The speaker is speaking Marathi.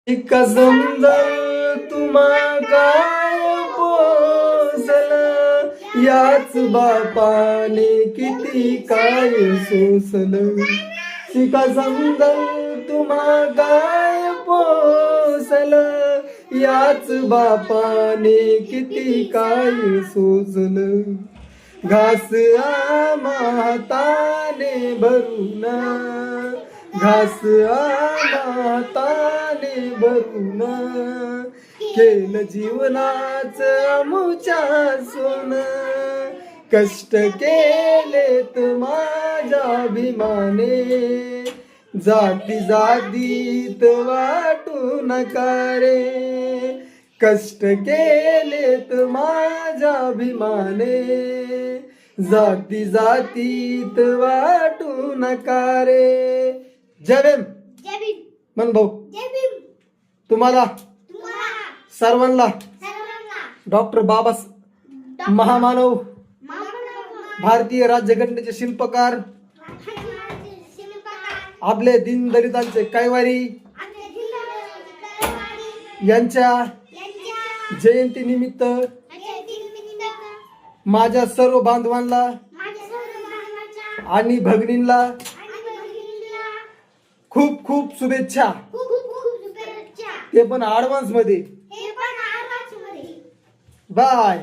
इका समजल तुम्हा काय पोसलं, याच बापाने किती काय सोसलं. शिका समजल तुम्हा काय पोसलं, याच बापाने किती काय सोसलं. घास हाताने भरून, घास हाताने भरून, केलं जीवनाच अमुच्या सोन. कष्ट केलेत माझ्या अभिमाने, जाती जातीत वाटू नका रे. कष्ट केलेत माझ्या अभिमाने, जाती जातीत वाटू नका रे. जय भीम. मन भाऊ, तुम्हाला सर्वांना डॉक्टर बाबा महामानव भारतीय राज्यघटनेचे शिल्पकार, आपले दीनदलितांचे कैवारी यांच्या जयंती निमित्त माझ्या सर्व बांधवांना आणि भगिनींना खूप खूप शुभेच्छा, ते पण ॲडव्हान्स मध्ये. बाय.